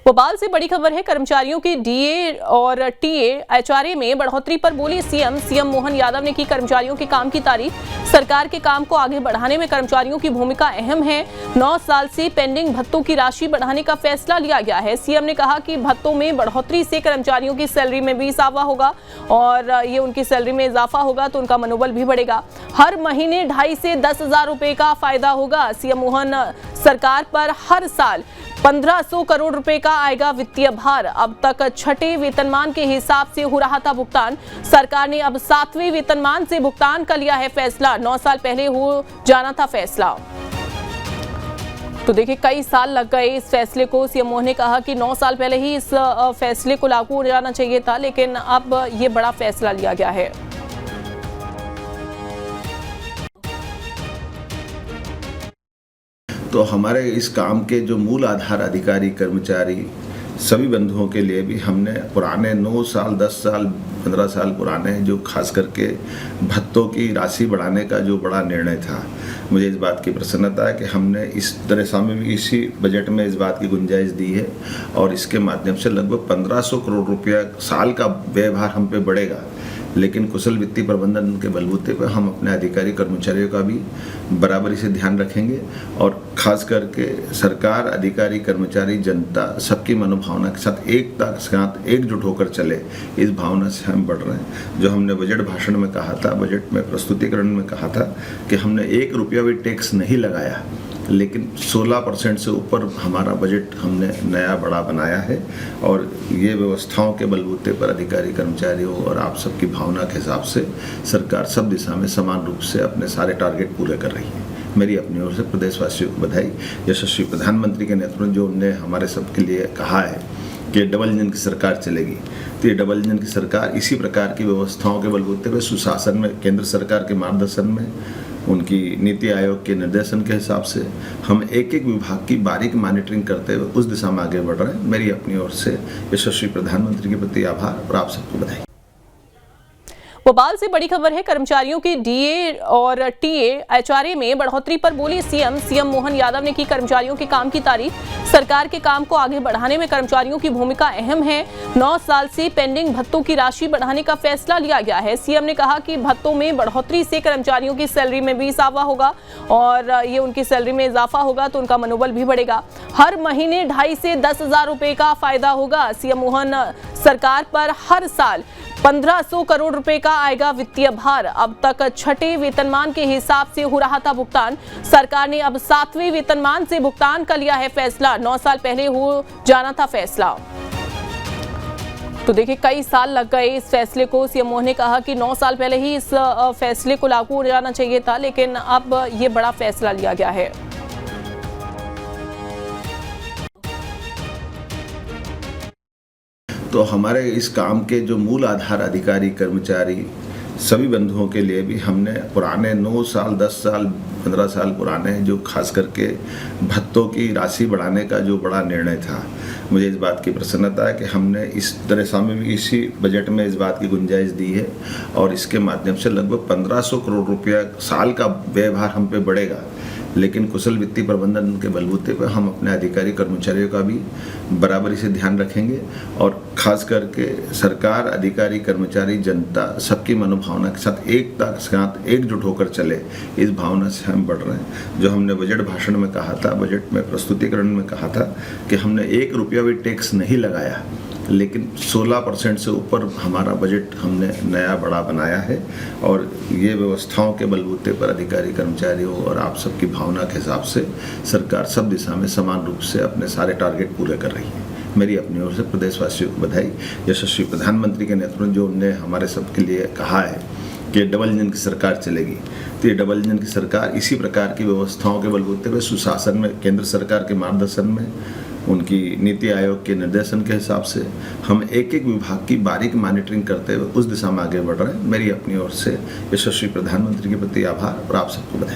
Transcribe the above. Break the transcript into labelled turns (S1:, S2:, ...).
S1: भोपाल से बड़ी खबर है। कर्मचारियों की डीए और टीए एचआरए में बढ़ोतरी पर बोले सीएम मोहन यादव ने की कर्मचारियों के काम की तारीफ। सरकार के काम को आगे बढ़ाने में कर्मचारियों की भूमिका अहम है। 9 साल से पेंडिंग भत्तों की राशि बढ़ाने का फैसला लिया गया है। सीएम ने कहा कि भत्तों में बढ़ोतरी से कर्मचारियों की सैलरी में भी इजाफा होगा और ये उनकी सैलरी में इजाफा होगा तो उनका मनोबल भी बढ़ेगा। हर महीने 2.5 से 10,000 रुपए का फायदा होगा। सीएम मोहन सरकार पर हर साल 1500 करोड़ रुपए का आएगा वित्तीय भार। अब तक छठे वेतनमान के हिसाब से हो रहा था भुगतान। सरकार ने अब 7वें वेतनमान से भुगतान का लिया है फैसला। 9 साल पहले हो जाना था फैसला। तो देखिए, कई साल लग गए इस फैसले को। सीएम मोहन ने कहा कि 9 साल पहले ही इस फैसले को लागू हो जाना चाहिए था, लेकिन अब ये बड़ा फैसला लिया गया है।
S2: तो हमारे इस काम के जो मूल आधार अधिकारी कर्मचारी सभी बंधुओं के लिए भी हमने पुराने 9 साल 10 साल 15 साल पुराने जो खास करके भत्तों की राशि बढ़ाने का जो बड़ा निर्णय था, मुझे इस बात की प्रसन्नता है कि हमने इस तरह में भी इसी बजट में इस बात की गुंजाइश दी है और इसके माध्यम से लगभग 1500 करोड़ रुपया साल का व्ययभार हम पे बढ़ेगा। लेकिन कुशल वित्तीय प्रबंधन के बलबूते पर हम अपने अधिकारी कर्मचारियों का भी बराबरी से ध्यान रखेंगे और खास करके सरकार, अधिकारी, कर्मचारी, जनता सबकी मनोभावना के साथ एकता के साथ एकजुट होकर चले, इस भावना से हम बढ़ रहे हैं। जो हमने बजट भाषण में कहा था, बजट में प्रस्तुतिकरण में कहा था कि हमने 1 रुपया भी टैक्स नहीं लगाया, लेकिन 16% से ऊपर हमारा बजट हमने नया बड़ा बनाया है और ये व्यवस्थाओं के बलबूते पर अधिकारी कर्मचारियों और आप सबकी भावना के हिसाब से सरकार सब दिशा में समान रूप से अपने सारे टारगेट पूरे कर रही है। मेरी अपनी ओर से प्रदेशवासियों को बधाई। यशस्वी प्रधानमंत्री के नेतृत्व में जो उन्होंने हमारे सबके लिए कहा है कि डबल इंजन की सरकार चलेगी, तो ये डबल इंजन की सरकार इसी प्रकार की व्यवस्थाओं के बलबूते पर सुशासन में, केंद्र सरकार के मार्गदर्शन में, उनकी नीति आयोग के निर्देशन के हिसाब से हम एक एक विभाग की बारीक मॉनिटरिंग करते हुए उस दिशा में आगे बढ़ रहे हैं। मेरी अपनी ओर से यशस्वी प्रधानमंत्री के प्रति आभार और आप सबको बधाई।
S1: भोपाल से बड़ी खबर है। कर्मचारियों की डीए और टीए एचआरए में बढ़ोतरी पर बोले सीएम मोहन यादव ने की कर्मचारियों के काम की तारीफ। सरकार के काम को आगे बढ़ाने में कर्मचारियों की भूमिका अहम है। 9 साल से पेंडिंग भत्तों की राशि बढ़ाने का फैसला लिया गया है। सीएम ने कहा कि भत्तों में बढ़ोतरी से कर्मचारियों की सैलरी में भी इजाफा होगा और ये उनकी सैलरी में इजाफा होगा तो उनका मनोबल भी बढ़ेगा। हर महीने 2.5 से 10,000 रुपए का फायदा होगा। सीएम मोहन सरकार पर हर साल 1500 करोड़ रुपए का आएगा वित्तीय भार। अब तक छठे वेतनमान के हिसाब से हो रहा था भुगतान। सरकार ने अब 7वें वेतनमान से भुगतान का लिया है फैसला। 9 साल पहले हो जाना था फैसला। तो देखिए, कई साल लग गए इस फैसले को। सीएम मोहन ने कहा कि 9 साल पहले ही इस फैसले को लागू हो जाना चाहिए था, लेकिन अब ये बड़ा फैसला लिया गया है।
S2: तो हमारे इस काम के जो मूल आधार अधिकारी कर्मचारी सभी बंधुओं के लिए भी हमने पुराने 9 साल 10 साल 15 साल पुराने जो खास करके भत्तों की राशि बढ़ाने का जो बड़ा निर्णय था, मुझे इस बात की प्रसन्नता है कि हमने इस तरह में भी इसी बजट में इस बात की गुंजाइश दी है और इसके माध्यम से लगभग 1500 करोड़ रुपया साल का व्ययभार हम पे बढ़ेगा। लेकिन कुशल वित्तीय प्रबंधन के बलबूते पर हम अपने अधिकारी कर्मचारियों का भी बराबरी से ध्यान रखेंगे और खास करके सरकार, अधिकारी, कर्मचारी, जनता सबकी मनोभावना के साथ एकता के साथ एकजुट होकर चले, इस भावना से हम बढ़ रहे हैं। जो हमने बजट भाषण में कहा था, बजट में प्रस्तुतिकरण में कहा था कि हमने 1 रुपया भी टैक्स नहीं लगाया, लेकिन 16% से ऊपर हमारा बजट हमने नया बड़ा बनाया है और ये व्यवस्थाओं के बलबूते पर अधिकारी कर्मचारियों और आप सबकी भावना के हिसाब से सरकार सब दिशा में समान रूप से अपने सारे टारगेट पूरे कर रही है। मेरी अपनी ओर से प्रदेशवासियों को बधाई। यशस्वी प्रधानमंत्री के नेतृत्व में जो उन्होंने हमारे सबके लिए कहा है कि डबल इंजन की सरकार चलेगी, तो ये डबल इंजन की सरकार इसी प्रकार की व्यवस्थाओं के बलबूते पर सुशासन में, केंद्र सरकार के मार्गदर्शन में, उनकी नीति आयोग के निर्देशन के हिसाब से हम एक एक विभाग की बारीक मॉनिटरिंग करते हुए उस दिशा में आगे बढ़ रहे हैं। मेरी अपनी ओर से यशस्वी प्रधानमंत्री के प्रति आभार और आप सबको बधाई।